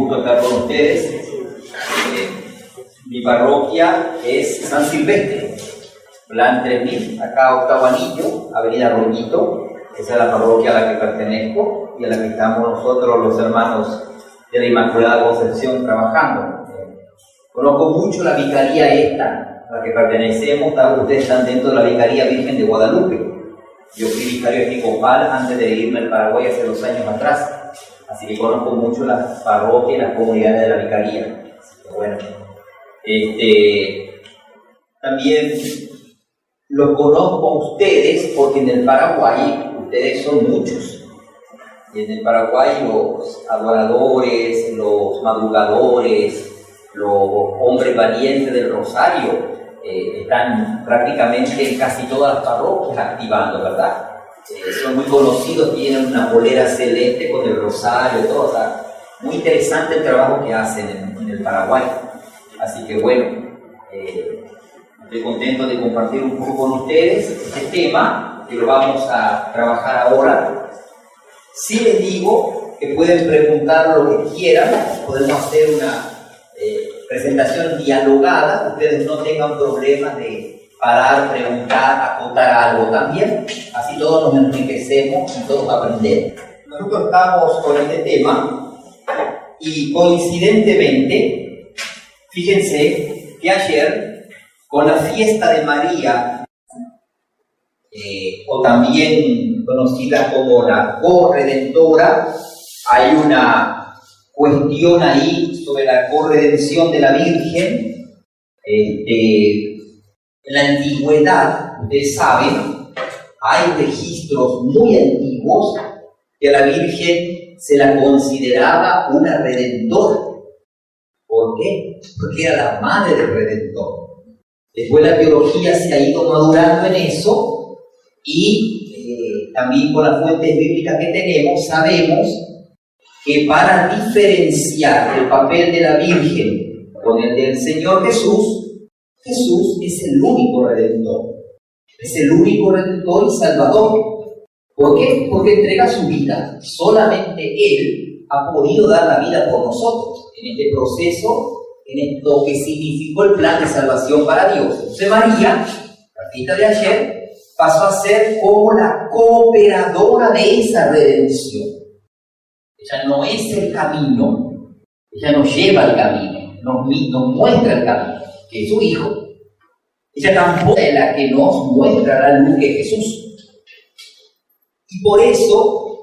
gusto estar con ustedes. Mi parroquia es San Silvestre, Plan 3000, acá Octavo Anillo, Avenida Rollito. Esa es la parroquia a la que pertenezco y a la que estamos nosotros, los hermanos de la Inmaculada Concepción, trabajando. Conozco mucho la vicaría esta, a la que pertenecemos. Ustedes están dentro de la Vicaría Virgen de Guadalupe. Yo fui vicario episcopal antes de irme al Paraguay hace 2 años atrás. Así que conozco mucho las parroquias y las comunidades de la vicaría. Así que bueno, también los conozco a ustedes porque en el Paraguay ustedes son muchos. Y en el Paraguay los adoradores, los madrugadores, los hombres valientes del Rosario están prácticamente en casi todas las parroquias activando, ¿verdad? Son muy conocidos, tienen una polera celeste con el rosario, todo. O sea, muy interesante el trabajo que hacen en el Paraguay. Así que bueno, estoy contento de compartir un poco con ustedes este tema que lo vamos a trabajar ahora. Sí les digo que pueden preguntar lo que quieran, podemos hacer una presentación dialogada, ustedes no tengan problemas de parar, preguntar, acotar algo también, así todos nos enriquecemos y todos aprendemos. Nosotros estamos con este tema y coincidentemente, fíjense que ayer, con la fiesta de María, o también conocida como la corredentora, hay una cuestión ahí sobre la corredención de la Virgen. En la antigüedad, ustedes saben, hay registros muy antiguos que a la Virgen se la consideraba una redentora. ¿Por qué? Porque era la madre del Redentor. Después la teología se ha ido madurando en eso y también con las fuentes bíblicas que tenemos sabemos que para diferenciar el papel de la Virgen con el del Señor Jesús, Jesús es el único Redentor. Es el único Redentor y Salvador. ¿Por qué? Porque entrega su vida. Solamente Él ha podido dar la vida por nosotros en este proceso, en esto que significó el plan de salvación para Dios. Entonces María, la fiesta de ayer, pasó a ser como la cooperadora de esa redención. Ella no es el camino, ella nos lleva al camino, nos muestra el camino, que es su Hijo. Ella tampoco es la que nos muestra la luz, que es Jesús. Y por eso,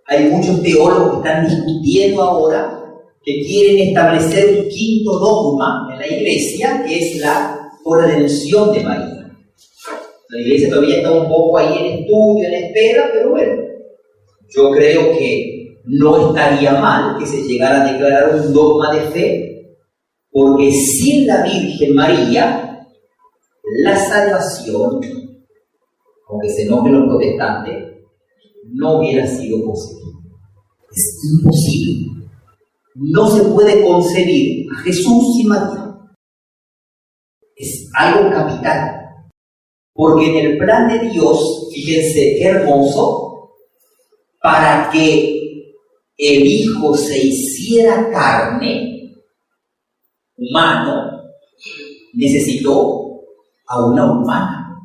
hay muchos teólogos que están discutiendo ahora, que quieren establecer un quinto dogma en la Iglesia, que es la corredención de María. La Iglesia todavía está un poco ahí en estudio, en espera, pero bueno, yo creo que no estaría mal que se llegara a declarar un dogma de fe, porque sin la Virgen María, la salvación, aunque se enojen los protestantes, no hubiera sido posible. Es imposible. No se puede concebir a Jesús sin María. Es algo capital. Porque en el plan de Dios, fíjense qué hermoso, para que el Hijo se hiciera carne, humano, necesitó a una humana.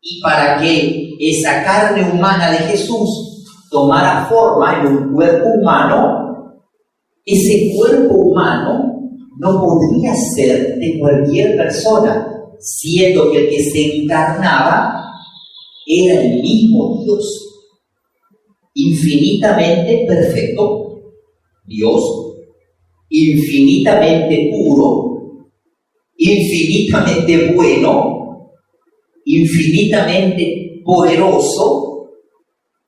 Y para que esa carne humana de Jesús tomara forma en un cuerpo humano, ese cuerpo humano no podría ser de cualquier persona, siendo que el que se encarnaba era el mismo Dios, infinitamente perfecto, Dios, infinitamente puro, infinitamente bueno, infinitamente poderoso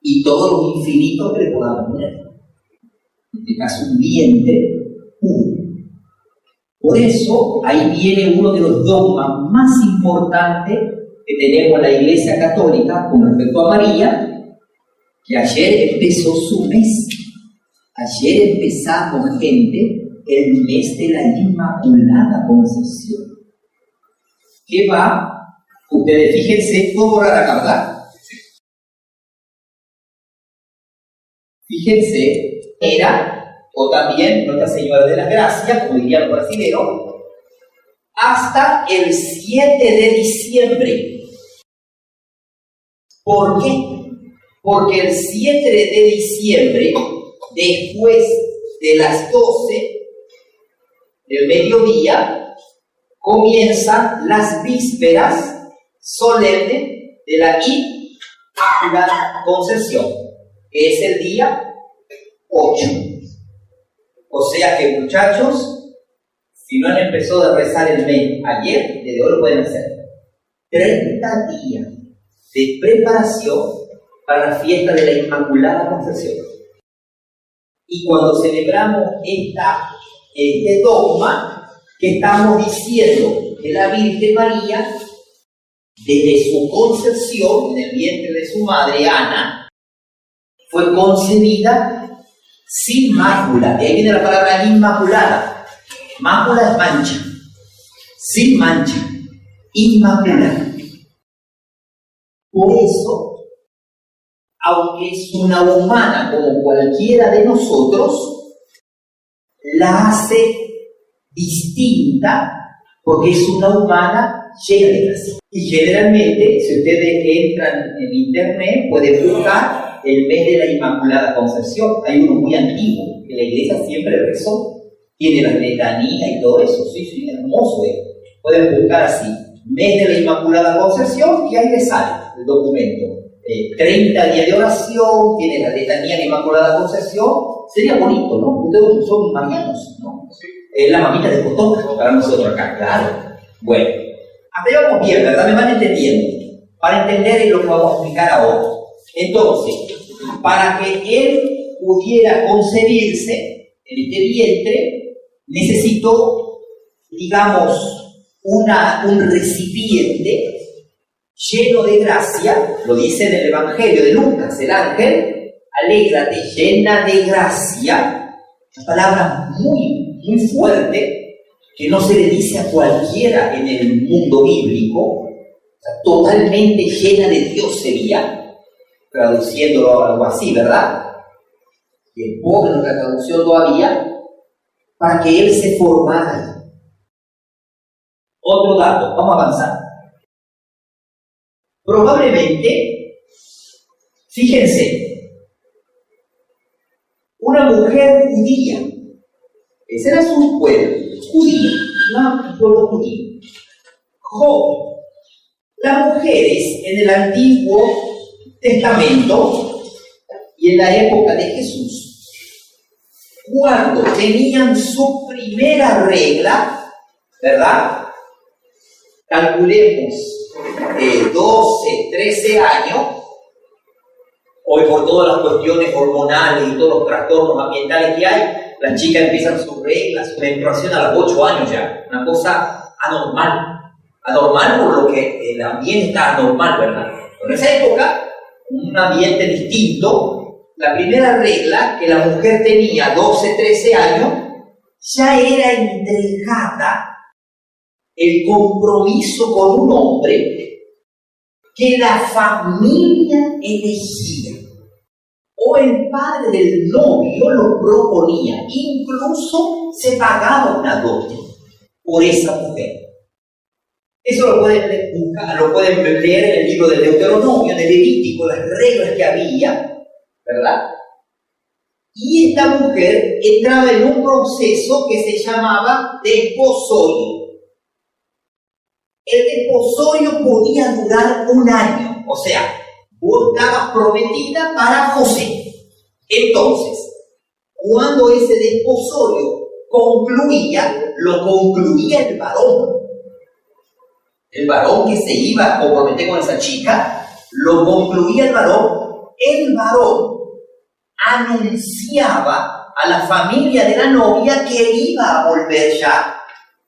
y todo lo infinito que le podamos poner. En este caso, un vientre puro. Por eso, ahí viene uno de los dogmas más importantes que tenemos en la Iglesia Católica con respecto a María, que ayer empezó su mes. Ayer empezamos, gente, el mes de la Inmaculada Concepción. ¿Qué va? Ustedes fíjense, todo rara, ¿verdad? fíjense, era, o también Nuestra Señora de las Gracias, como dirían los brasileños, hasta el 7 de diciembre. ¿Por qué? Porque el 7 de diciembre, después de las 12 del mediodía, comienzan las vísperas solemnes de la Inmaculada Concepción, que es el día 8. O sea que, muchachos, si no han empezado a rezar el mes ayer, desde hoy lo pueden hacer. 30 días de preparación para la fiesta de la Inmaculada Concepción. Y cuando celebramos este dogma, que estamos diciendo que la Virgen María, desde su concepción en el vientre de su madre Ana, fue concebida sin mácula. De ahí viene la palabra inmaculada. Mácula es mancha. Sin mancha. Inmaculada. Por eso, aunque es una humana como cualquiera de nosotros, la hace distinta porque es una humana llena de gracia. Y generalmente, si ustedes entran en internet, pueden buscar el mes de la Inmaculada Concepción. Hay uno muy antiguo, que la iglesia siempre rezó. Tiene la letanía y todo eso. Sí, hermoso. Pueden buscar así, mes de la Inmaculada Concepción, y ahí les sale el documento. 30 días de oración, tiene la letanía de la Inmaculada Concepción. Sería bonito, ¿no? Ustedes son marianos, ¿no? Es la mamita de Cotoca para nosotros acá, claro. Bueno, hasta ahí vamos bien, ¿verdad? Me van entendiendo. Para entender lo que vamos a explicar ahora. Entonces, para que él pudiera concebirse en este vientre, necesitó, digamos, un recipiente lleno de gracia. Lo dice en el Evangelio de Lucas, el ángel: alégrate, llena de gracia. Una palabra muy fuerte, que no se le dice a cualquiera en el mundo bíblico. O sea, totalmente llena de Dios sería, traduciéndolo algo así, ¿verdad? Y es pobre nuestra traducción todavía, para que él se formara. Otro dato, vamos a avanzar. Probablemente, fíjense, una mujer judía, ese era su pueblo, judío, un pueblo judío, joven. Las mujeres en el Antiguo Testamento y en la época de Jesús, cuando tenían su primera regla, ¿verdad? Calculemos 12, 13 años, hoy por todas las cuestiones hormonales y todos los trastornos ambientales que hay, las chicas empiezan sus reglas, su menstruación a los 8 años ya, una cosa anormal. Anormal por lo que el ambiente está anormal, ¿verdad? En esa época, un ambiente distinto, la primera regla que la mujer tenía 12, 13 años, ya era entregada el compromiso con un hombre que la familia elegía, o el padre del novio lo proponía, incluso se pagaba una dote por esa mujer. Eso lo pueden buscar, lo pueden leer en el libro del Deuteronomio, de Levítico, las reglas que había, ¿verdad? Y esta mujer entraba en un proceso que se llamaba desposorio. El desposorio podía durar 1 año, o sea, vos estabas prometida para José. Entonces, cuando ese desposorio concluía, lo concluía el varón. El varón que se iba a comprometer con esa chica, lo concluía el varón. El varón anunciaba a la familia de la novia que él iba a volver ya.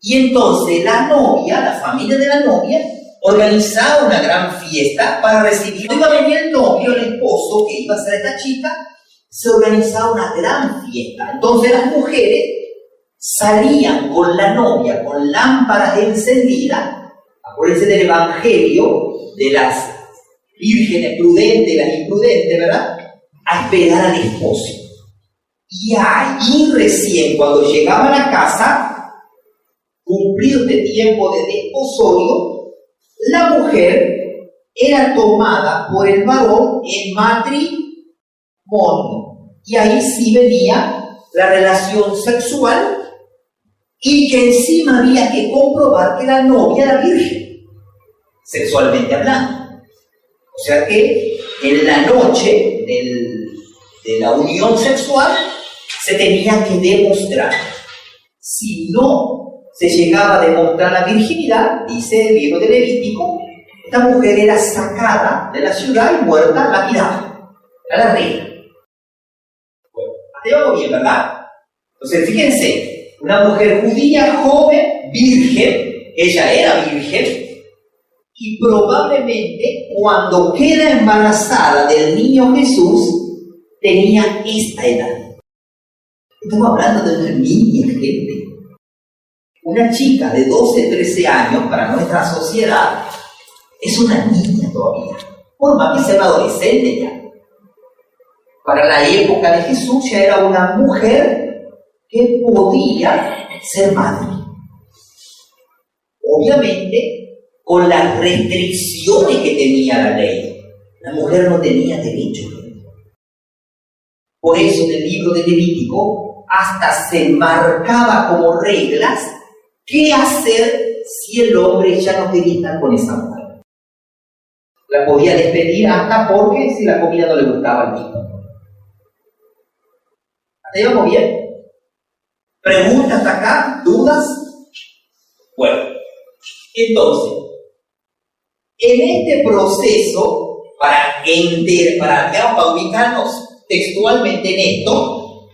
Y entonces la novia, la familia de la novia, organizaba una gran fiesta para recibir. Cuando iba a venir el novio, el esposo que iba a ser esta chica, se organizaba una gran fiesta. Entonces las mujeres salían con la novia, con lámparas encendidas. Acuérdense del Evangelio de las vírgenes prudentes y las imprudentes, ¿verdad? a esperar al esposo. Y ahí recién, cuando llegaban a casa, cumplido este tiempo de desposorio, la mujer era tomada por el varón en matrimonio. Y ahí sí venía la relación sexual, y que encima había que comprobar que la novia era virgen, sexualmente hablando. O sea que en la noche de la unión sexual se tenía que demostrar. Si no se llegaba a demostrar la virginidad, dice el libro de Levítico, esta mujer era sacada de la ciudad y muerta, lapidada. Era la reina. Bueno, hasta ahí vamos bien, ¿verdad? Entonces, fíjense, una mujer judía, joven, virgen, ella era virgen, y probablemente cuando queda embarazada del niño Jesús, tenía esta edad. Estamos hablando de una niña, gente. Una chica de 12, 13 años, para nuestra sociedad, es una niña todavía. Por más que sea una adolescente ya. Para la época de Jesús ya era una mujer que podía ser madre. Obviamente, con las restricciones que tenía la ley, la mujer no tenía derecho. Por eso en el libro de Levítico hasta se marcaba como reglas qué hacer si el hombre ya no quería estar con esa mujer. La podía despedir hasta porque si la comida no le gustaba al tipo. ¿Hasta ahí vamos bien? ¿Preguntas hasta acá? ¿Dudas? Bueno, entonces, en este proceso, para ubicarnos textualmente en esto,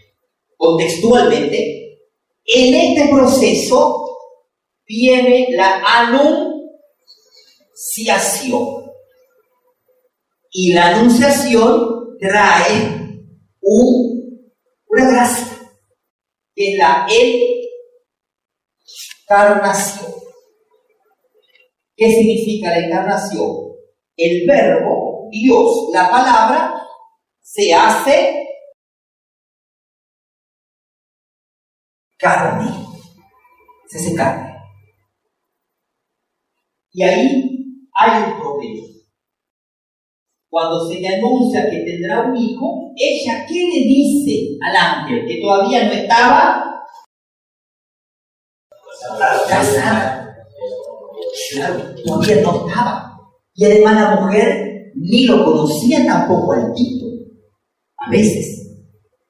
contextualmente, en este proceso viene la anunciación. Y la anunciación trae una gracia, que es la encarnación. ¿Qué significa la encarnación? El verbo, Dios, la palabra, se hace carne. Se hace carne. Y ahí hay un problema. Cuando se le anuncia que tendrá un hijo, ella, ¿qué le dice al ángel? Que todavía no estaba casada. Claro, todavía no estaba. Y además la mujer ni lo conocía tampoco al tipo. A veces.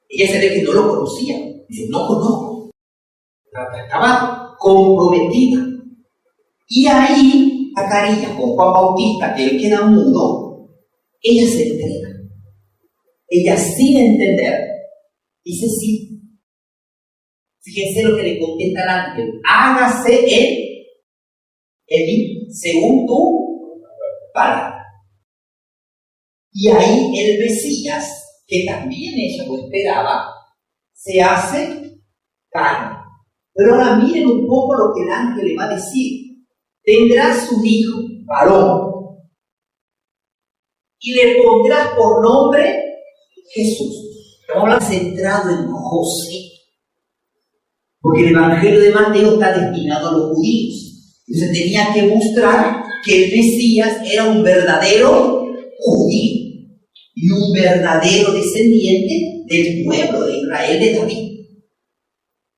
Ella se ve que no lo conocía. Dice, no conozco. Estaba comprometida. Y ahí, Zacarías, con Juan Bautista, que él queda mudo, ella se entrega. Ella, sin entender, dice sí. Fíjense lo que le contesta al ángel. Hágase según tu palabra. Y ahí el Mesías, que también ella lo esperaba, se hace carne. Pero ahora miren un poco lo que el ángel le va a decir. Tendrás un hijo, varón, y le pondrás por nombre Jesús. Estamos hablando centrado en José, porque el Evangelio de Mateo está destinado a los judíos. Entonces tenía que mostrar que el Mesías era un verdadero judío y un verdadero descendiente del pueblo de Israel, de David.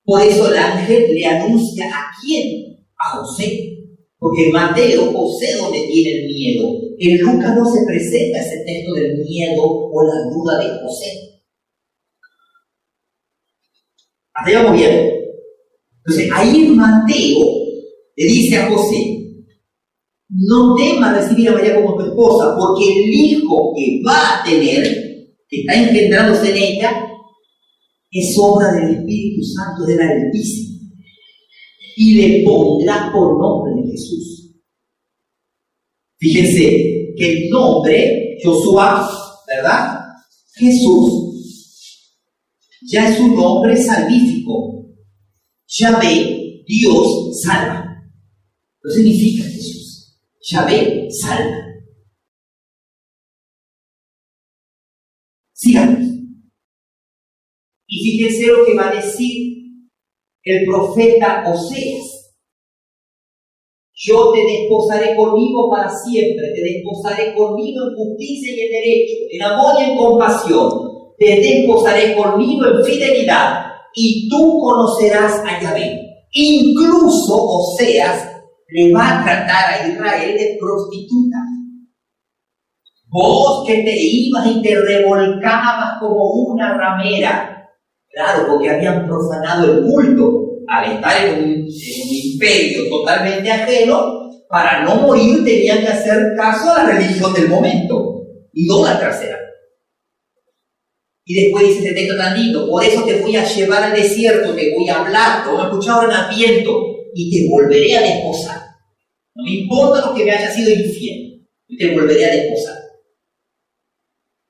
Por eso el ángel le anuncia ¿a quién? A José. Porque en Mateo, José donde tiene el miedo. En Lucas no se presenta ese texto del miedo o la duda de José. ¿Hasta ahí vamos bien? Entonces, ahí Mateo le dice a José, no temas recibir a María como tu esposa, porque el hijo que va a tener, que está engendrándose en ella, es obra del Espíritu Santo del Altísimo. Y le pondrá por nombre de Jesús. Fíjense que el nombre, Josué, ¿verdad? Jesús, ya es un nombre salvífico. Yahvé, Dios, salva. ¿Qué significa Jesús? Yahvé, salva. Sigamos. Y fíjense lo que va a decir el profeta Oseas. Yo te desposaré conmigo para siempre, te desposaré conmigo en justicia y en derecho, en amor y en compasión, te desposaré conmigo en fidelidad, y tú conocerás a Yahvé. Incluso Oseas le va a tratar a Israel de prostituta. Vos que te ibas y te revolcabas como una ramera. Claro, porque habían profanado el culto al estar en un imperio totalmente ajeno. Para no morir tenían que hacer caso a la religión del momento. Idólatras eran. Y después dice este texto tan lindo: por eso te voy a llevar al desierto, te voy a hablar, como escucharon en Adviento, y te volveré a desposar. No me importa lo que me haya sido infiel, y te volveré a desposar.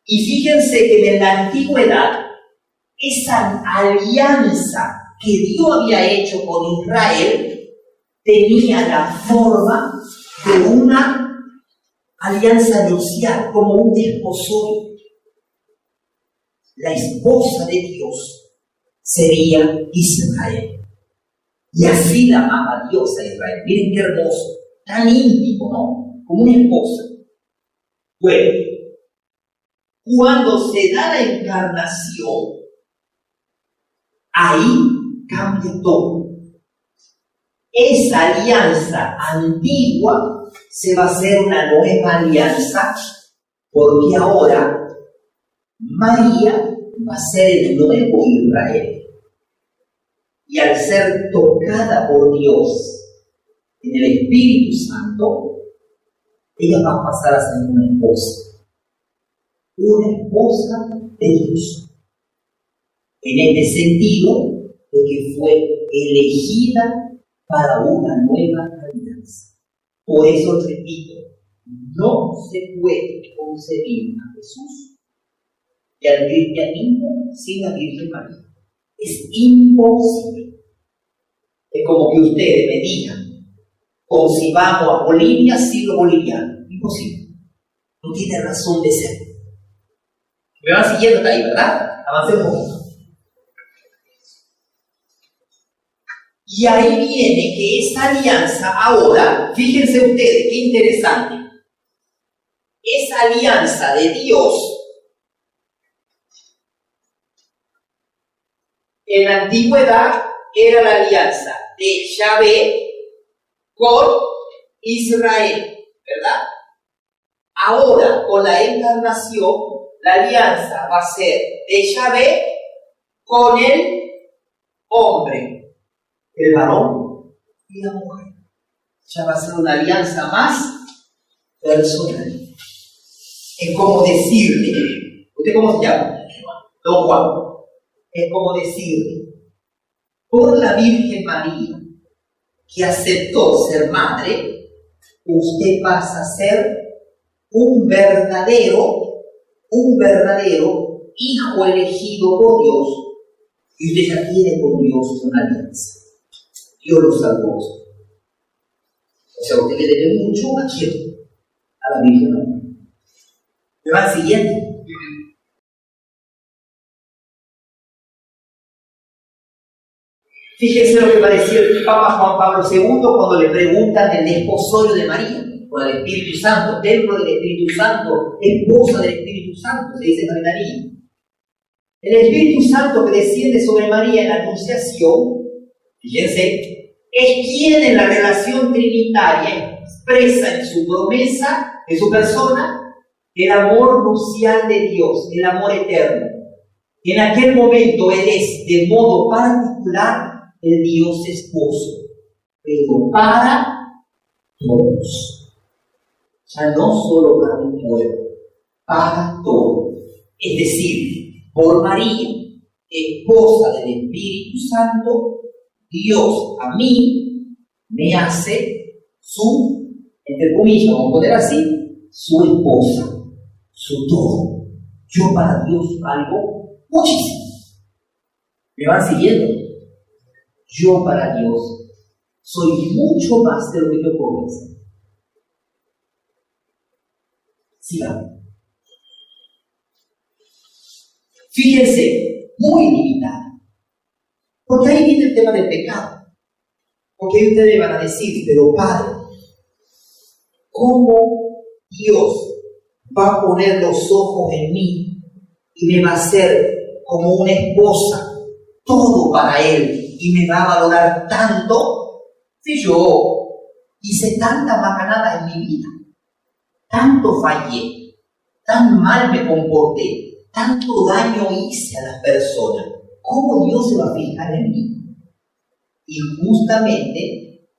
Y fíjense que en la antigüedad, esa alianza que Dios había hecho con Israel tenía la forma de una alianza nupcial, como un desposorio. La esposa de Dios sería Israel. Y así la amaba Dios a Israel. Miren qué hermoso, tan íntimo, ¿no? Como una esposa. Bueno, cuando se da la encarnación, ahí cambia todo. Esa alianza antigua se va a hacer una nueva alianza, porque ahora María va a ser el nuevo Israel. Y al ser tocada por Dios en el Espíritu Santo, ella va a pasar a ser una esposa. Una esposa de Dios. En este sentido, de que fue elegida para una nueva alianza. Por eso repito, no se puede concebir a Jesús y al cristianismo sin la Virgen María. Es imposible. Es como que ustedes me digan, concibamos a Bolivia sin los bolivianos. Imposible. No tiene razón de ser. Me van siguiendo hasta ahí, ¿verdad? Avancemos un poquito. Y ahí viene que esa alianza ahora, fíjense ustedes, qué interesante. Esa alianza de Dios, en la antigüedad, era la alianza de Yahvé con Israel, ¿verdad? Ahora, con la encarnación, la alianza va a ser de Yahvé con el hombre, el varón y la mujer. Ya va a ser una alianza más personal. Es como decirle, ¿usted cómo se llama? Don Juan. Es como decirle, por la Virgen María, que aceptó ser madre, usted pasa a ser un verdadero hijo elegido por Dios, y usted ya tiene con Dios una alianza. Dios lo salvó. O sea, usted le debe mucho a quién, a la Virgen María. ¿Me van siguiendo? Fíjense lo que va a decir el Papa Juan Pablo II cuando le preguntan el desposorio de María, con el Espíritu Santo, templo del Espíritu Santo, esposa del Espíritu Santo, se dice María. El Espíritu Santo que desciende sobre María en la Anunciación, fíjense, es quien en la relación trinitaria expresa en su promesa, en su persona, el amor nupcial de Dios, el amor eterno. En aquel momento Él es de modo particular el Dios esposo, pero para todos. Ya no solo para un pueblo, para todos. Es decir, por María, esposa del Espíritu Santo, Dios a mí me hace su, entre comillas, vamos a poner así, su esposa, su todo. Yo para Dios valgo muchísimo. ¿Me van siguiendo? Yo para Dios soy mucho más de lo que yo puedo pensar. Sigamos. Fíjense, muy limitada. Porque ahí viene el tema del pecado. Porque ahí ustedes van a decir, pero Padre, ¿cómo Dios va a poner los ojos en mí y me va a hacer como una esposa, todo para Él, y me va a valorar tanto si yo hice tantas macanadas en mi vida, tanto fallé, tan mal me comporté, tanto daño hice a las personas? ¿Cómo Dios se va a fijar en mí? Y justamente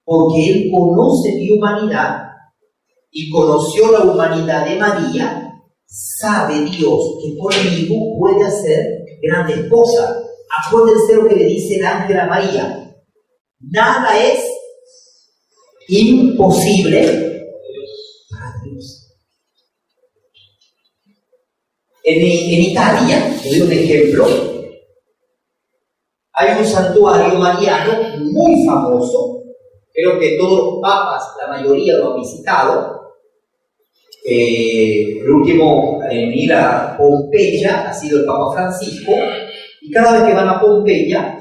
porque Él conoce mi humanidad y conoció la humanidad de María, sabe Dios que conmigo puede hacer grandes cosas. Acuérdense lo que le dice el ángel a María: nada es imposible para Dios. En Italia, te doy un ejemplo, hay un santuario mariano muy famoso. Creo que todos los papas, la mayoría lo han visitado. El último en ir a Pompeya ha sido el Papa Francisco, y cada vez que van a Pompeya,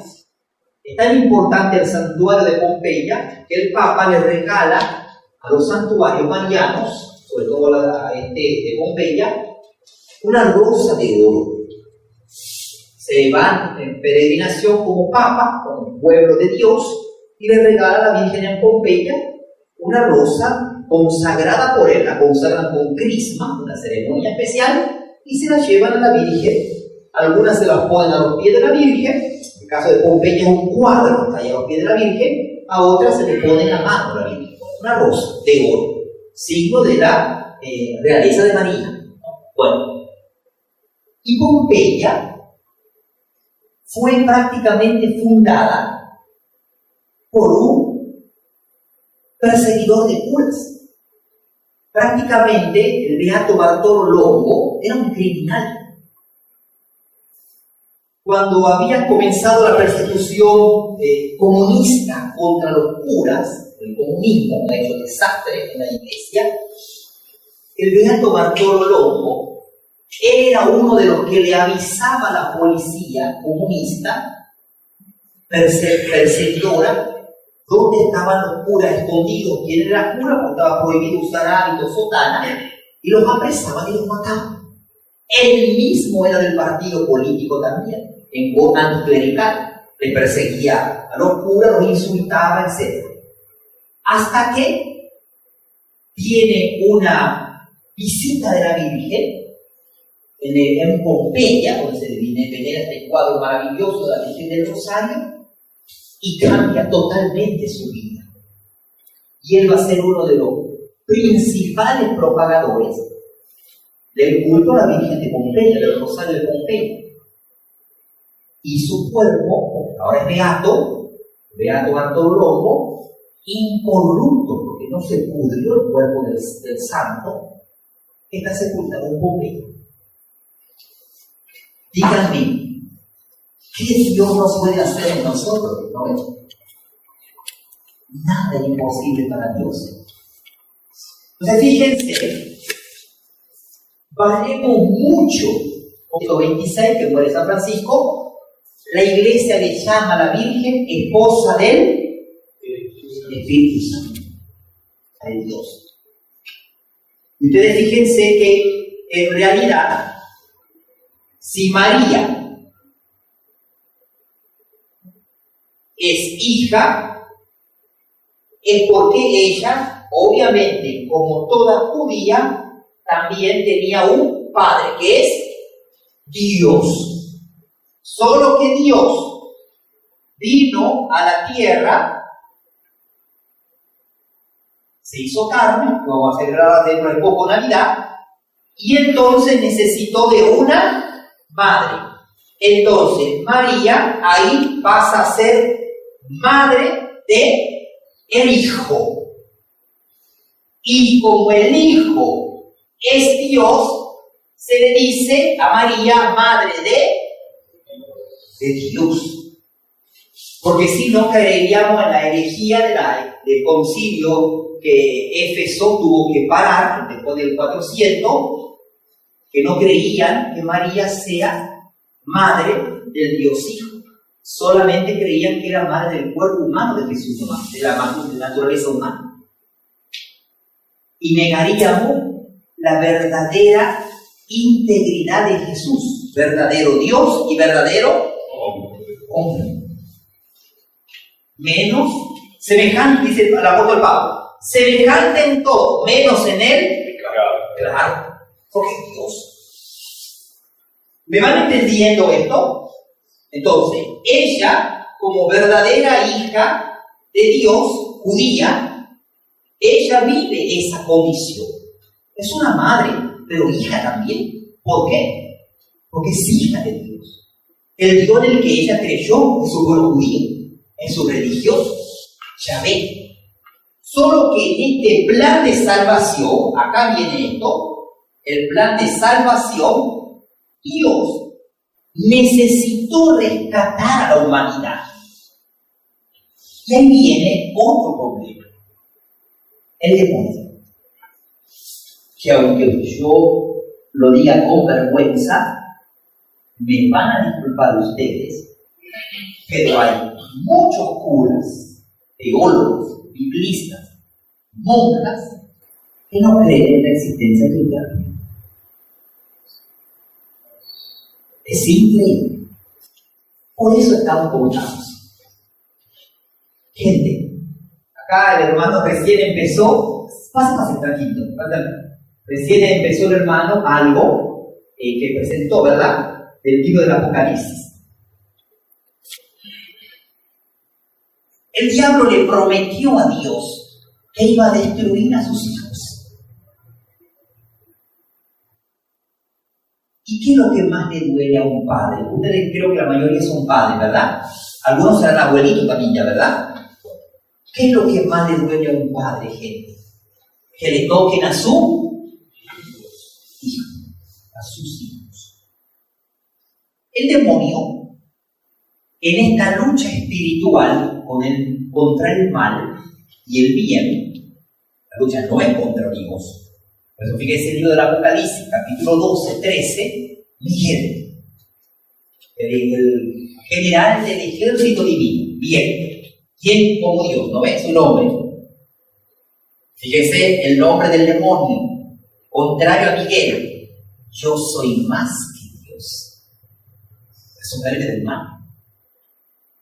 es tan importante el santuario de Pompeya que el Papa le regala a los santuarios marianos, sobre todo de Pompeya, una rosa de oro. Se van en peregrinación como Papa, como pueblo de Dios, y le regala a la Virgen en Pompeya una rosa consagrada por él. La consagran con crisma, una ceremonia especial, y se la llevan a la Virgen. Algunas se las ponen a los pies de la Virgen. En el caso de Pompeya es un cuadro, está ahí a los pies de la Virgen. A otras se le pone en la mano a la Virgen, una rosa de oro, signo de la realeza de María. Bueno, y Pompeya fue prácticamente fundada por un perseguidor de curas. Prácticamente el beato Bartolo Longo era un criminal. Cuando había comenzado la persecución comunista contra los curas, el comunismo ha hecho desastre en la iglesia, el beato Bartolo Longo era uno de los que le avisaba a la policía comunista perseguidora dónde estaban los curas escondidos, quién era cura, porque estaba prohibido usar hábitos sotana, y los apresaban y los mataban. Él mismo era del partido político también, en contra anticlerical, le perseguía a los curas, los insultaba, etc. Hasta que viene una visita de la Virgen en Pompeya, donde se venera este cuadro maravilloso de la Virgen del Rosario, y cambia totalmente su vida. Y él va a ser uno de los principales propagadores del culto a la Virgen de Pompeya, del Rosario de Pompeya. Y su cuerpo, ahora es beato Bartolo Longo, incorrupto, porque no se pudrió el cuerpo del santo, está sepultado en Pompeya. Díganme, ¿qué Dios nos puede hacer en nosotros? No, nada es imposible para Dios. Entonces, fíjense, valemos mucho. En 26, que muere San Francisco, la iglesia le llama a la Virgen esposa del Espíritu Santo, de Dios. Y ustedes fíjense que en realidad, si María es hija, es porque ella, obviamente, como toda judía, también tenía un padre, que es Dios. Solo que Dios vino a la tierra, se hizo carne, vamos a celebrar dentro de poco Navidad, y entonces necesitó de una madre. Entonces María ahí pasa a ser madre de el Hijo. Y como el Hijo es Dios, se le dice a María madre de Dios. Porque si no caeríamos en la herejía del concilio que Éfeso tuvo que parar después del 400, que no creían que María sea madre del Dios Hijo. Solamente creían que era madre del cuerpo humano de Jesús, nomás, de la naturaleza humana. Y negaríamos la verdadera integridad de Jesús, verdadero Dios y verdadero hombre. Menos semejante, dice el apóstol Pablo, semejante en todo, menos en él, claro, porque es Dios. ¿Me van entendiendo esto? Entonces, ella, como verdadera hija de Dios, judía, ella vive esa condición. Es una madre, pero hija también. ¿Por qué? Porque es hija de Dios. El Dios en el que ella creyó es su pueblo judío, es su religioso, Yahvé. Solo que en este plan de salvación, acá viene esto, el plan de salvación, Dios necesitó rescatar a la humanidad. Y ahí viene otro problema. El demonio. Que aunque yo lo diga con vergüenza, me van a disculpar ustedes, pero hay muchos curas, teólogos, biblistas, monjas, que no creen en la existencia del infierno. Es increíble. Por eso estamos como estamos. Gente, acá el hermano recién empezó, pase tranquilo, recién empezó el hermano algo que presentó, ¿verdad? Del libro del Apocalipsis. El diablo le prometió a Dios que iba a destruir a sus hijos. ¿Y qué es lo que más le duele a un padre? Ustedes creo que la mayoría son padres, ¿verdad? Algunos serán abuelitos también ya, ¿verdad? ¿Qué es lo que más le duele a un padre, gente? Que le toquen a su hijo, a sus hijos. El demonio, en esta lucha espiritual contra el mal y el bien, la lucha no es contra amigos. Por eso fíjense el libro del Apocalipsis, capítulo 12, 13, Miguel, el general del ejército divino, bien, ¿quién como Dios? ¿No ven su nombre? Fíjense el nombre del demonio, contrario a Miguel, yo soy más que Dios. Es un héroe del mal.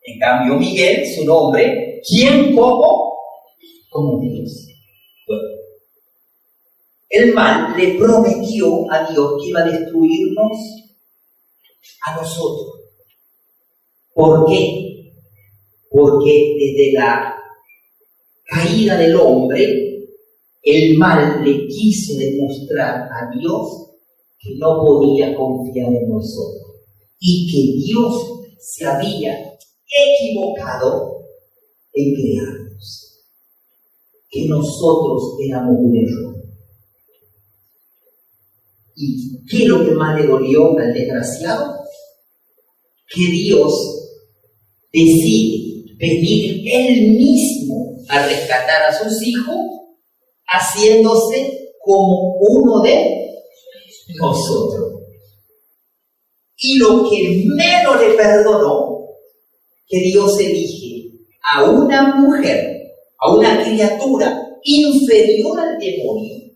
En cambio Miguel, su nombre, ¿quién como Dios? Bueno, el mal le prometió a Dios que iba a destruirnos a nosotros. ¿Por qué? Porque desde la caída del hombre, el mal le quiso demostrar a Dios que no podía confiar en nosotros y que Dios se había equivocado en crearnos, que nosotros éramos un error. ¿Y qué es lo que más le dolió al desgraciado? Que Dios decide venir Él mismo a rescatar a sus hijos, haciéndose como uno de nosotros. Y lo que menos le perdonó, que Dios elige a una mujer, a una criatura inferior al demonio,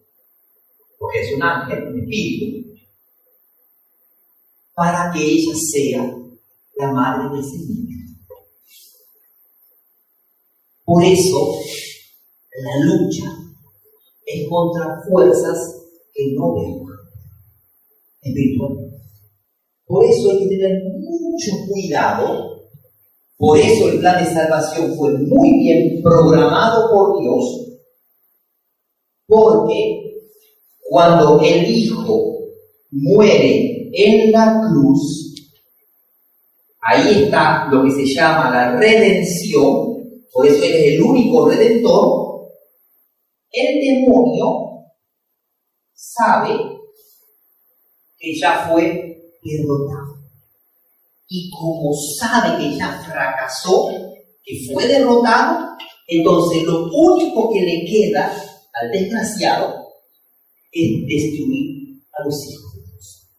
porque es un ángel, un espíritu, para que ella sea la madre de ese niño. Por eso, la lucha es contra fuerzas que no vemos espiritualmente. Por eso hay que tener mucho cuidado. Por eso el plan de salvación fue muy bien programado por Dios, porque cuando el Hijo muere en la cruz, ahí está lo que se llama la redención. Por eso Él es el único redentor. El demonio sabe que ya fue derrotado. Y como sabe que ya fracasó, que fue derrotado, entonces lo único que le queda al desgraciado es destruir a los hijos de Dios.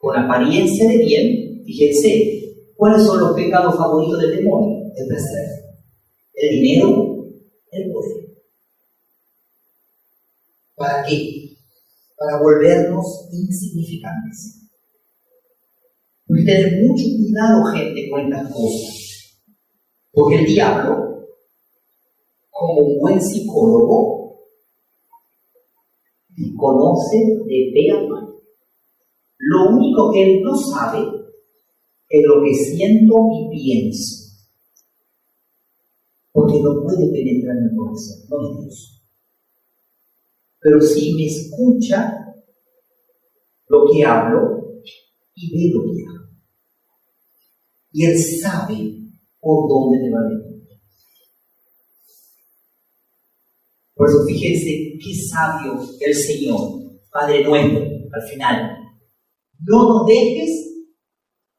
con apariencia de bien. Fíjense, ¿cuáles son los pecados favoritos del demonio? El placer, el dinero, el poder. ¿Para qué? Para volvernos insignificantes. Hay que tener mucho cuidado, gente, con estas cosas. Porque el diablo, como un buen psicólogo, conoce de pe a pa. Lo único que él no sabe es lo que siento y pienso. Porque no puede penetrar en mi corazón, no es Dios. Pero sí me escucha lo que hablo y ve lo que hago. Y él sabe por dónde me va a venir. Por eso fíjense qué sabio el Señor, Padre nuestro, al final. No nos dejes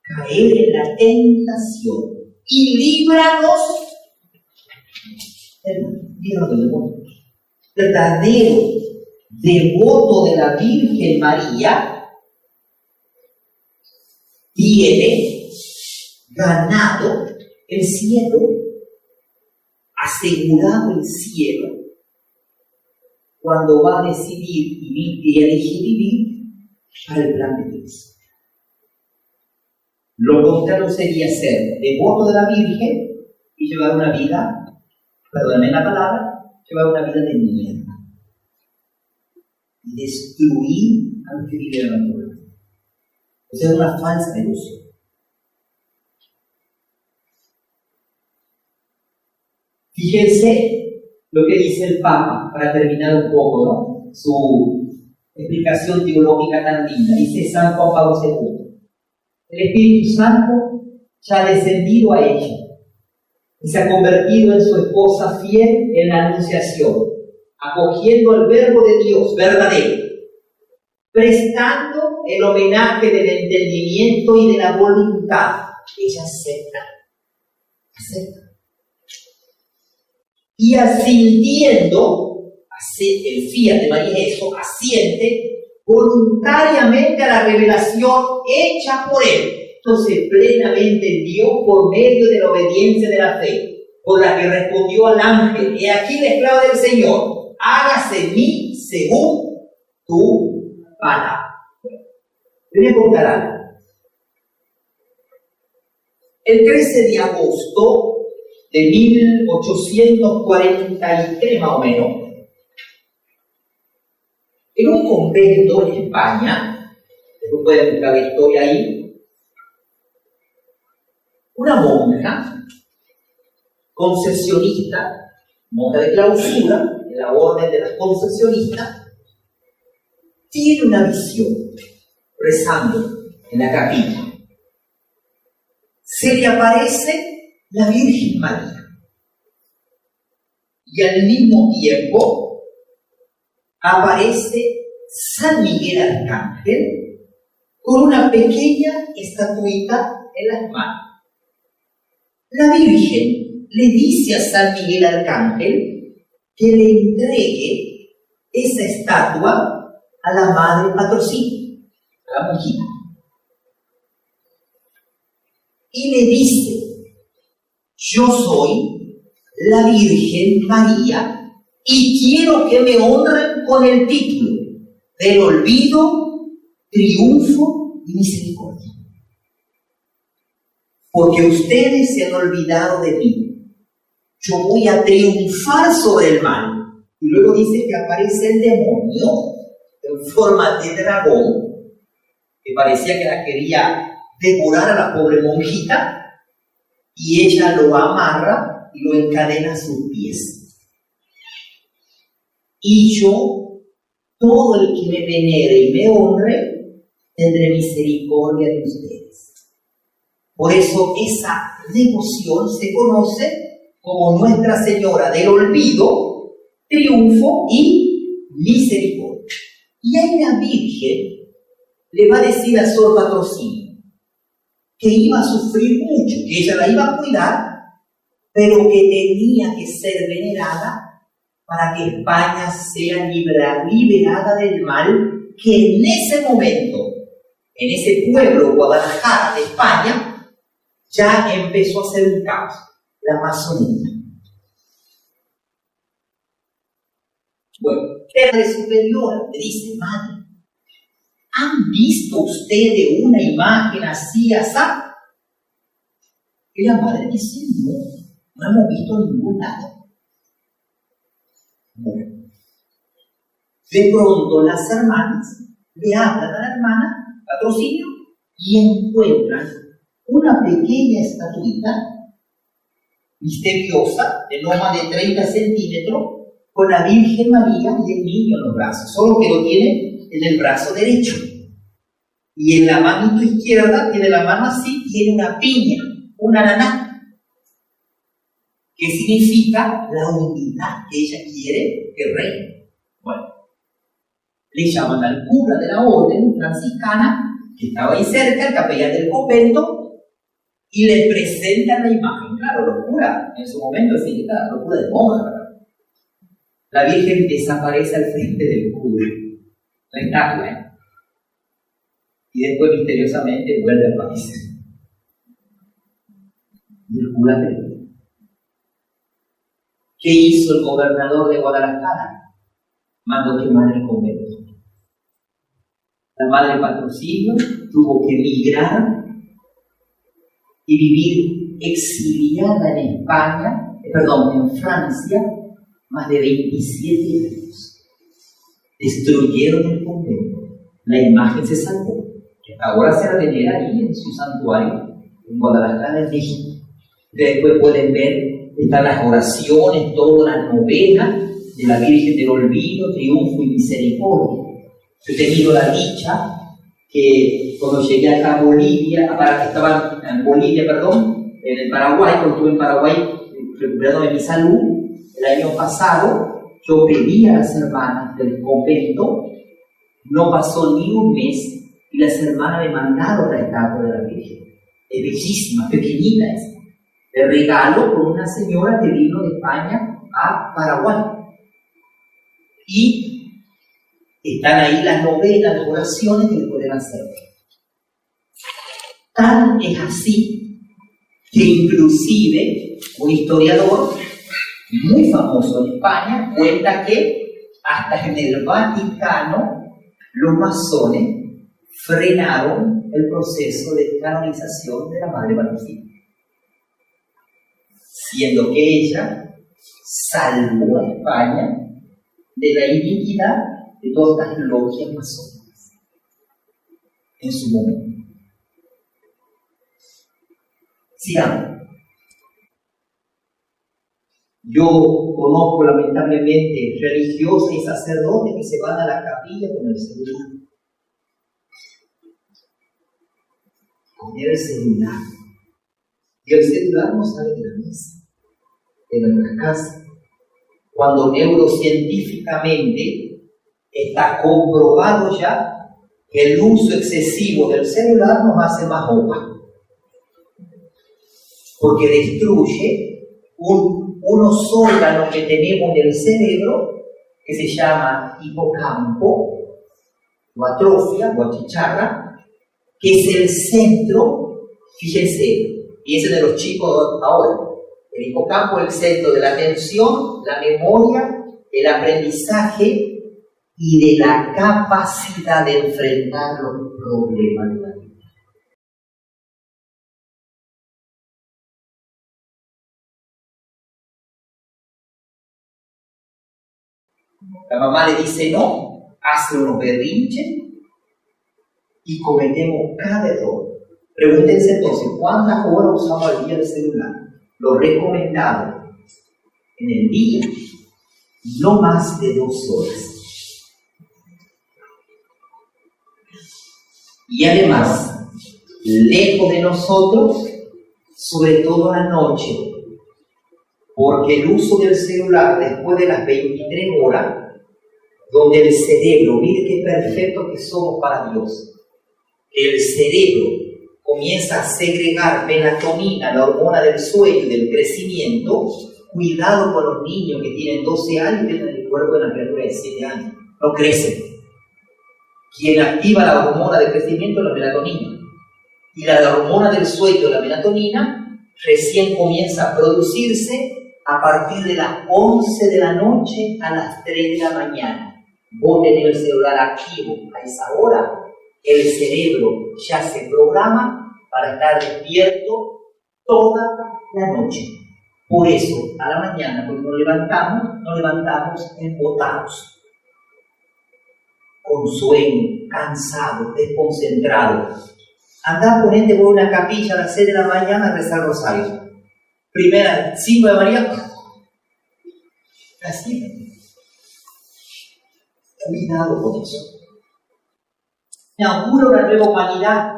caer en la tentación y líbranos del demonio. Verdadero devoto de la Virgen María tiene ganado el cielo, asegurado el cielo, cuando va a decidir y elegir vivir para el plan de Dios. Lo contrario sería ser devoto de la Virgen y llevar una vida, perdónenme la palabra, llevar una vida de mierda. Y destruir a los que viven en la naturaleza. O sea, es una falsa ilusión. Fíjense lo que dice el Papa, para terminar un poco, ¿no? Su explicación teológica tan linda. Dice San Juan Pablo II: el Espíritu Santo ya ha descendido a ella y se ha convertido en su esposa fiel en la anunciación, acogiendo el verbo de Dios verdadero, prestando el homenaje del entendimiento y de la voluntad. Ella acepta. Y asintiendo, el fiat de María eso, asiente voluntariamente a la revelación hecha por él. Entonces, plenamente en Dios por medio de la obediencia de la fe, por la que respondió al ángel: he aquí la esclava del Señor, hágase en mí según tu palabra. Voy a contar algo. El 13 de agosto de 1843 más o menos, en un convento en España, después pueden buscar la historia ahí, una monja concesionista, monja de clausura, de la orden de las concesionistas, tiene una visión, rezando en la capilla. Se le aparece la Virgen María y al mismo tiempo aparece San Miguel Arcángel con una pequeña estatuita en las manos. La Virgen le dice a San Miguel Arcángel que le entregue esa estatua a la Madre Patrocina, a la monjita, y le dice: yo soy la Virgen María y quiero que me honren con el título del olvido, triunfo y misericordia. Porque ustedes se han olvidado de mí. Yo voy a triunfar sobre el mal. Y luego dice que aparece el demonio en forma de dragón, que parecía que la quería devorar a la pobre monjita, y ella lo amarra y lo encadena a sus pies. Y yo, todo el que me venere y me honre, tendré misericordia de ustedes. Por eso esa devoción se conoce como Nuestra Señora del Olvido, Triunfo y Misericordia. Y ahí la Virgen le va a decir a Sor Patrocina que iba a sufrir mucho, que ella la iba a cuidar, pero que tenía que ser venerada para que España sea liberada del mal que en ese momento en ese pueblo, Guadalajara, de España, ya empezó a ser un caos, la Amazonía. Bueno, Madre Superiora le dice: madre, ¿han visto ustedes una imagen así, así? Y la madre dice: no hemos visto ningún lado. Bueno, de pronto las hermanas le hablan a la hermana Patrocinio y encuentran una pequeña estatuita misteriosa de no más de 30 centímetros con la Virgen María y el niño en los brazos, solo que lo tiene en el brazo derecho. Y en la mano izquierda, tiene la mano así, tiene una piña, un ananá, que significa la unidad que ella quiere que reine. Bueno, le llaman al cura de la orden franciscana, que estaba ahí cerca, el capellán del convento, y le presentan la imagen. Claro, locura, en su momento es la locura de monja, ¿verdad? La Virgen desaparece al frente del cura, la estatua, y después misteriosamente vuelve a aparecer. Y el cura perdió. ¿Qué hizo el gobernador de Guadalajara? Mandó quemar el convento. La madre Patrocinio tuvo que emigrar y vivir exiliada en España, en Francia, más de 27 años. Destruyeron el convento. La imagen se salvó. Ahora se la venera ahí en su santuario, en Guadalajara, en México. Después pueden ver, están las oraciones, todas las novenas de la Virgen del Olvido, Triunfo y Misericordia. Yo he tenido la dicha que cuando llegué acá a Bolivia, estaba en Bolivia, en el Paraguay, cuando estuve en Paraguay recuperándome mi salud, el año pasado, yo pedí a las hermanas del convento, no pasó ni un mes, y las hermanas me mandaron la estatua de la Virgen. Es bellísima, pequeñita es. De regalo con una señora que vino de España a Paraguay. Y están ahí las novenas, las oraciones que le pueden hacer. Tan es así que inclusive un historiador muy famoso en España cuenta que hasta en el Vaticano los masones frenaron el proceso de canonización de la Madre Patrocinio, siendo que ella salvó a España de la iniquidad de todas las logias masónicas en su momento. Sigamos. Yo conozco lamentablemente religiosas y sacerdotes que se van a la capilla con el celular. Poner el celular. Y el celular no sale de la mesa, de nuestra casa. Cuando neurocientíficamente está comprobado ya que el uso excesivo del celular nos hace más boba, porque destruye unos órganos que tenemos en el cerebro que se llama hipocampo, o atrofia, o achicharra, que es el centro, fíjense, piensen de los chicos ahora, el hipocampo es el centro de la atención, la memoria, el aprendizaje y de la capacidad de enfrentar los problemas de la vida. La mamá le dice no, hace unos berrinches y cometemos cada error. Pregúntense entonces, ¿cuántas horas usamos al día el celular? Lo recomendado en el día, no más de 2 horas. Y además, lejos de nosotros, sobre todo a la noche, porque el uso del celular después de las 23 horas, donde el cerebro, mire qué perfecto que somos para Dios, el cerebro comienza a segregar melatonina, la hormona del sueño y del crecimiento. Cuidado con los niños que tienen 12 años y tienen el cuerpo de una criatura de 7 años, no crecen. Quien activa la hormona de crecimiento es la melatonina. Y la hormona del sueño, la melatonina, recién comienza a producirse a partir de las 11 de la noche a las 3 de la mañana. Vos tenés el celular activo a esa hora, el cerebro ya se programa para estar despierto toda la noche. Por eso, a la mañana, cuando nos levantamos embotados, con sueño, cansados, desconcentrados. Andá, ponete por una capilla a las 6 de la mañana a rezar rosario. Primera, 5 de María. Así. Cuidado con eso. Inaugura una nueva humanidad.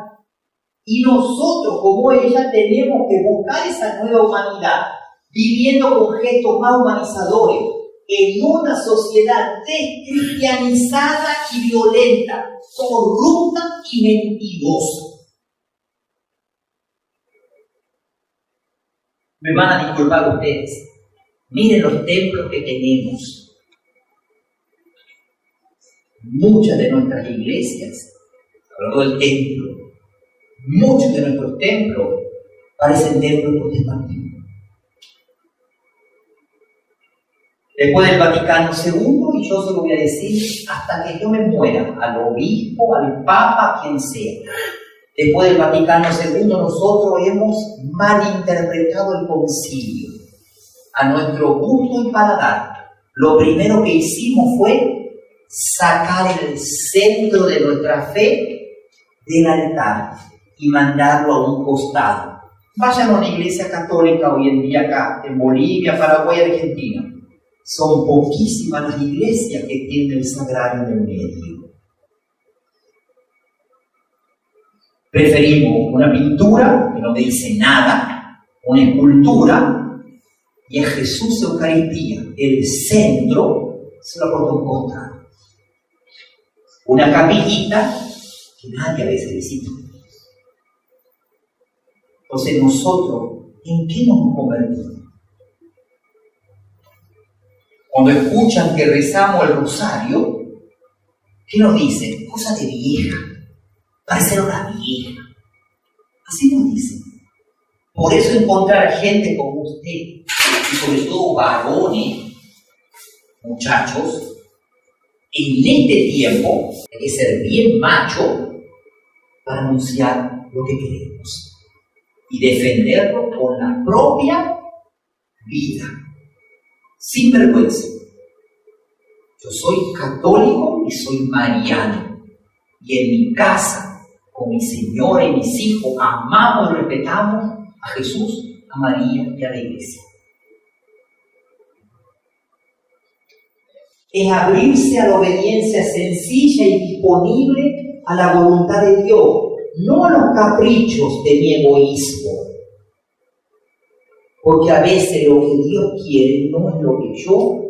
Y nosotros, como ella, tenemos que buscar esa nueva humanidad, viviendo con gestos más humanizadores, en una sociedad descristianizada y violenta, corrupta y mentirosa. Me van a disculpar ustedes. Miren los templos que tenemos. Muchas de nuestras iglesias, hablando del templo, muchos de nuestros templos parecen templos protestantes. Después del Vaticano II, y yo se lo voy a decir hasta que yo me muera, al obispo, al papa, quien sea. Después del Vaticano II, nosotros hemos malinterpretado el concilio a nuestro gusto y paladar. Lo primero que hicimos fue sacar el centro de nuestra fe del altar y mandarlo a un costado. Vayan a una iglesia católica hoy en día acá, en Bolivia, Paraguay, Argentina. Son poquísimas las iglesias que tienen el sagrario en el medio. Preferimos una pintura que no me dice nada, una escultura, y a Jesús Eucaristía, el centro, se lo pone a un costado. Una capillita que nadie a veces visita. Entonces nosotros, ¿en qué nos convertimos? Cuando escuchan que rezamos el rosario, ¿qué nos dicen? Cosa de vieja, parecer una vieja. Así nos dicen. Por eso encontrar gente como usted, y sobre todo varones, muchachos, en este tiempo hay que ser bien macho para anunciar lo que queremos y defenderlo con la propia vida, sin vergüenza. Yo soy católico y soy mariano, y en mi casa, con mi señora y mis hijos, amamos y respetamos a Jesús, a María y a la Iglesia. Es abrirse a la obediencia sencilla y disponible a la voluntad de Dios, no a los caprichos de mi egoísmo. Porque a veces lo que Dios quiere no es lo que yo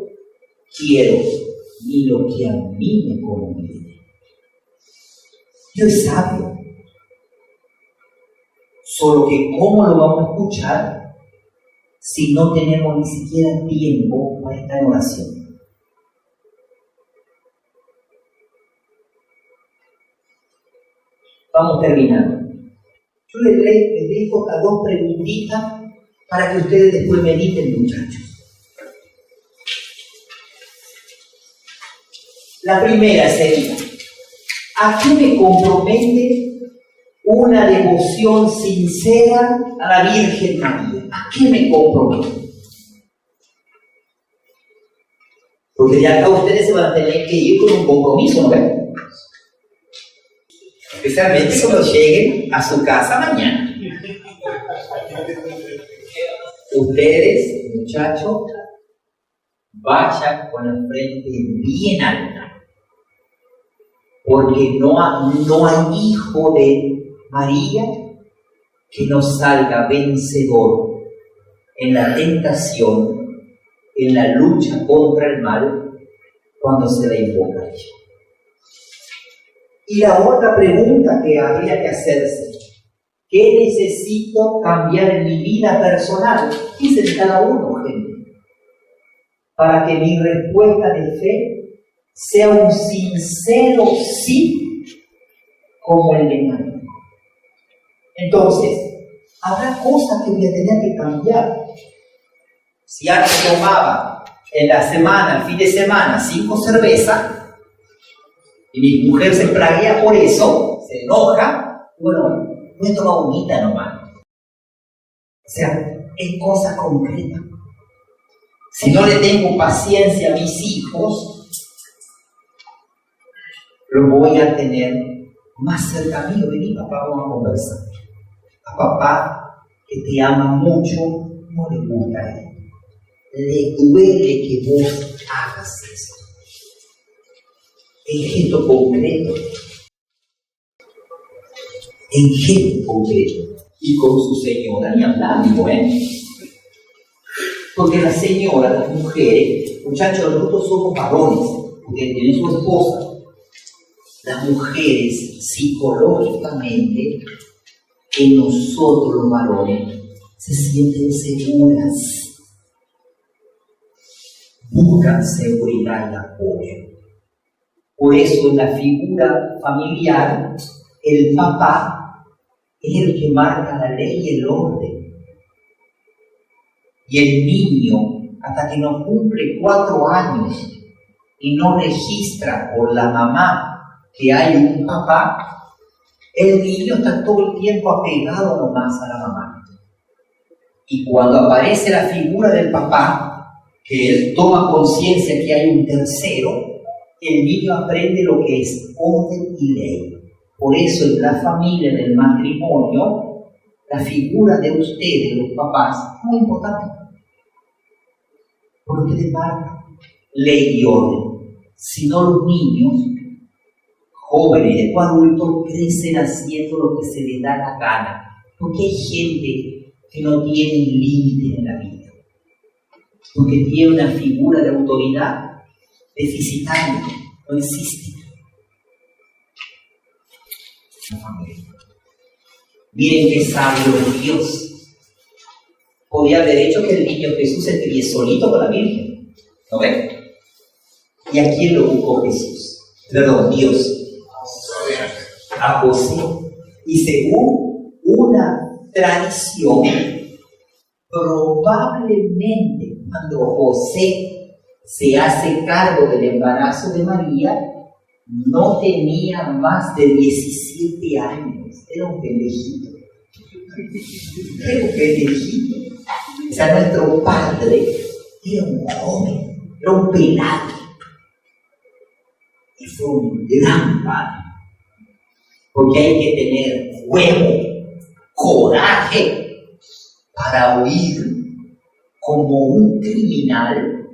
quiero, ni lo que a mí me conviene. Dios es sabio. Solo que ¿cómo lo vamos a escuchar si no tenemos ni siquiera tiempo para estar en oración? Vamos terminando. Yo les dejo a dos preguntitas para que ustedes después mediten, muchachos. La primera sería: ¿a qué me compromete una devoción sincera a la Virgen María? ¿A qué me compromete? Porque de acá ustedes se van a tener que ir con un compromiso, ¿no ven? Especialmente cuando lleguen a su casa mañana. Ustedes, muchachos, vayan con la frente bien alta. Porque no hay hijo de María que no salga vencedor en la tentación, en la lucha contra el mal, cuando se la invoca a ella. Y la otra pregunta que habría que hacerse: ¿qué necesito cambiar en mi vida personal? Dicen cada uno, gente, para que mi respuesta de fe sea un sincero sí como el de María. Entonces, habrá cosas que voy a tener que cambiar. Si antes tomaba en la semana, el fin de semana, 5 cervezas, y mi mujer se plaguea por eso, se enoja, bueno, voy a tomar unita nomás. O sea, es cosa concreta. Si no le tengo paciencia a mis hijos, lo voy a tener más cerca mío. Vení, papá, vamos a conversar. A papá, que te ama mucho, no le gusta a él. Le duele que vos hagas eso. En gesto concreto. En gesto concreto. Y con su señora ni hablando, Porque las señoras, las mujeres, muchachos, nosotros somos varones, ustedes tienen su esposa. Las mujeres, psicológicamente, en nosotros los varones, se sienten seguras. Buscan seguridad y apoyo. Por eso en la figura familiar, el papá es el que marca la ley y el orden. Y el niño, hasta que no cumple 4 años y no registra por la mamá que hay un papá, el niño está todo el tiempo apegado nomás a la mamá. Y cuando aparece la figura del papá, que él toma conciencia que hay un tercero, el niño aprende lo que es orden y ley. Por eso en la familia, en el matrimonio, la figura de ustedes, los papás, es muy importante. Porque ustedes marcan ley y orden. Si no, los niños, jóvenes y después adultos, crecen haciendo lo que se les da la gana. Porque hay gente que no tiene límite en la vida. Porque tiene una figura de autoridad deficitaria, no existe. Miren qué sabio es Dios. Podía haber hecho que el niño Jesús se críe solito con la Virgen, ¿no ven? ¿Y a quién lo buscó Jesús? Perdón, Dios. A José. Y según una tradición, probablemente cuando José se hace cargo del embarazo de María, no tenía más de 17 años. Era un pendejito. Era un pendejito. O sea, nuestro padre era un joven, era un pelado. Y fue un gran padre. Porque hay que tener huevo, coraje, para huir como un criminal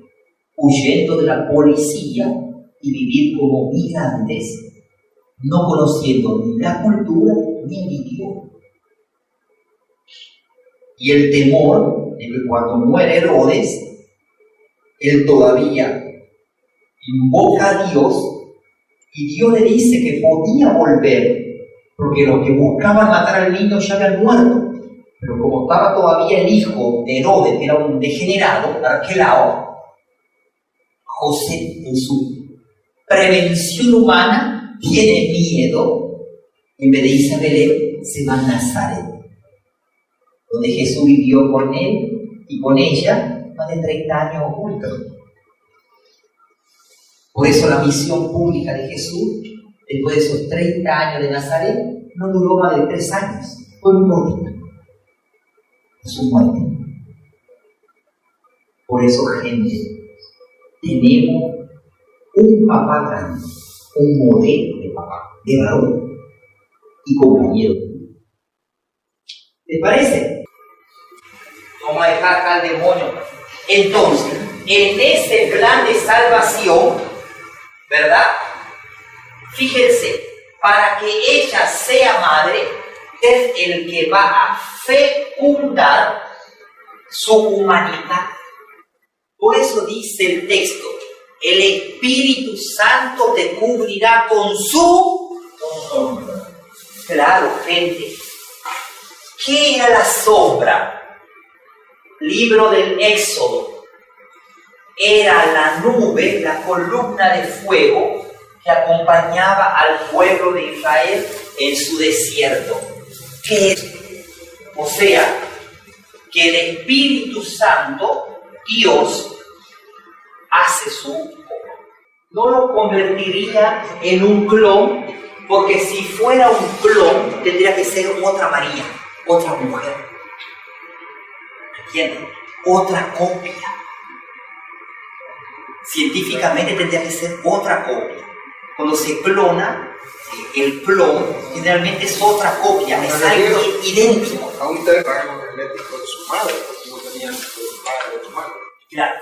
huyendo de la policía y vivir como migrantes, no conociendo ni la cultura ni el idioma. Y el temor de que cuando muere Herodes, él todavía invoca a Dios y Dios le dice que podía volver, porque los que buscaban matar al niño ya habían muerto. Pero como estaba todavía el hijo de Herodes, que era un degenerado, Arquelao, José, en su prevención humana, tiene miedo. En vez de irse a Belén, se va a Nazaret, donde Jesús vivió con él y con ella más de 30 años oculto. Por eso la misión pública de Jesús, después de esos 30 años de Nazaret, no duró más de 3 años. Fue muy cortita. Su muerte. Por eso, gente, tenemos un papá grande, un modelo de papá, de varón y compañero. ¿Les parece? Vamos a dejar acá al demonio. Entonces, en ese plan de salvación, ¿verdad? Fíjense, para que ella sea madre, es el que va a fecundar su humanidad. Por eso dice el texto, el Espíritu Santo te cubrirá con su sombra. Claro, gente. ¿Qué era la sombra? Libro del Éxodo. Era la nube, la columna de fuego que acompañaba al pueblo de Israel en su desierto. ¿Qué es? O sea, que el Espíritu Santo, Dios, hace su... No lo convertiría en un clon, porque si fuera un clon, tendría que ser otra María, otra mujer. ¿Entienden? Otra copia. Científicamente tendría que ser otra copia. Cuando se clona, el clon generalmente es otra copia, es algo idéntico. A un terreno genético de su madre, porque no tenían el padre de su madre. Claro.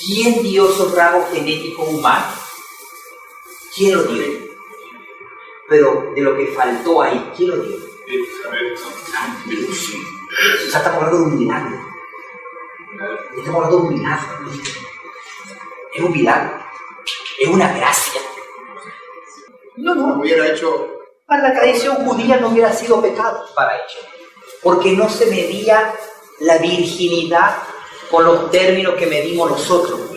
¿Quién dio esos rasgos genéticos humanos? ¿Quién lo dio? Pero de lo que faltó ahí, ¿quién lo dio? Dios. O sea, estamos hablando de un milagro. Estamos hablando de un milagro. Es un milagro. Es una gracia. No. Hubiera hecho... Para la tradición judía no hubiera sido pecado para ellos. Porque no se medía la virginidad con los términos que medimos nosotros.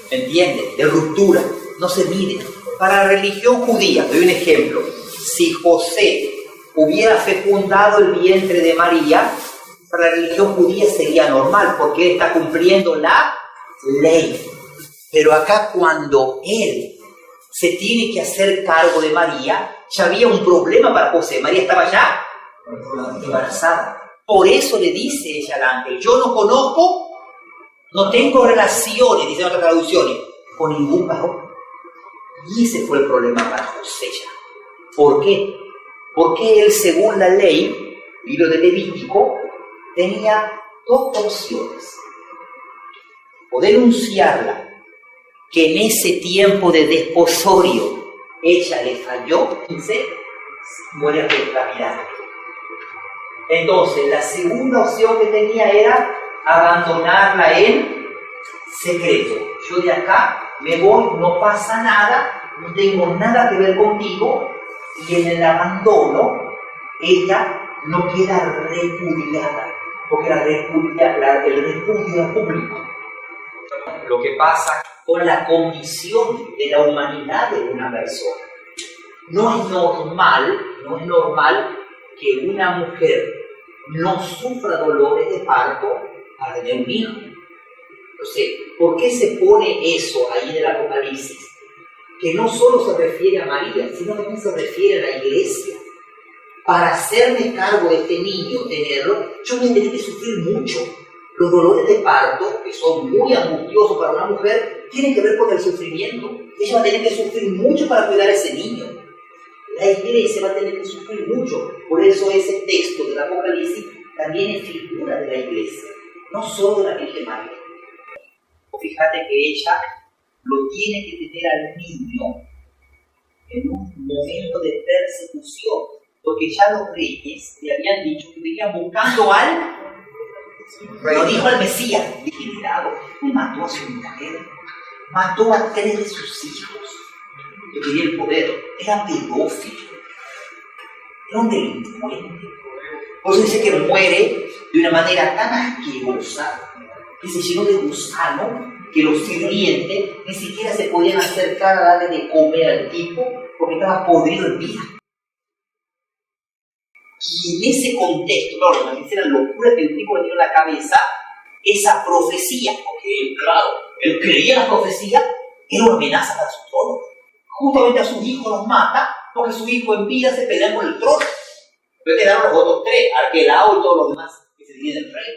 ¿Me entiendes? De ruptura. No se mide. Para la religión judía, doy un ejemplo. Si José hubiera fecundado el vientre de María, para la religión judía sería normal, porque él está cumpliendo la ley. Pero acá cuando él se tiene que hacer cargo de María, ya había un problema para José. María estaba ya embarazada. Por eso le dice ella al ángel, yo no conozco, no tengo relaciones, dicen otras traducciones, con ningún varón. Y ese fue el problema para José ya. ¿Por qué? Porque él, según la ley, libro de Levítico, tenía dos opciones. O denunciarla, que en ese tiempo de desposorio ella le falló, y se muere reclamada. Entonces, la segunda opción que tenía era abandonarla en secreto. Yo de acá me voy, no pasa nada, no tengo nada que ver contigo, y en el abandono ella no queda repudiada, porque el repudio es público. Lo que pasa con la condición de la humanidad de una persona. No es normal que una mujer no sufra dolores de parto para tener un hijo. Entonces, ¿por qué se pone eso ahí en el Apocalipsis? Que no solo se refiere a María, sino también se refiere a la iglesia. Para hacerme cargo de este niño, tenerlo, yo voy a tener que sufrir mucho. Los dolores de parto, que son muy angustiosos para una mujer, tienen que ver con el sufrimiento. Ella va a tener que sufrir mucho para cuidar a ese niño. La iglesia va a tener que sufrir mucho. Por eso ese texto del Apocalipsis también es figura de la iglesia, no solo de la Virgen María. Fíjate que ella lo tiene que tener al niño en un momento de persecución, porque ya los reyes le habían dicho que venían buscando al... Lo dijo al Mesías, vigilado, y mató a su mujer, mató a 3 de sus hijos, que tenía el poder, era pedófilo, era un delincuente. Por eso dice que muere de una manera tan asquerosa, que se llenó de gusano, que los sirvientes ni siquiera se podían acercar a darle de comer al tipo, porque estaba podrido en vida. Y en ese contexto, claro, imagínense la locura que el tipo le dio en la cabeza, esa profecía, porque claro, él creía en la profecía, era una amenaza para su trono. Justamente a sus hijos los mata, porque su hijo en vida se pelea por el trono. Entonces quedaron los otros 3, Arquelao y todos los demás, que se dividen el rey.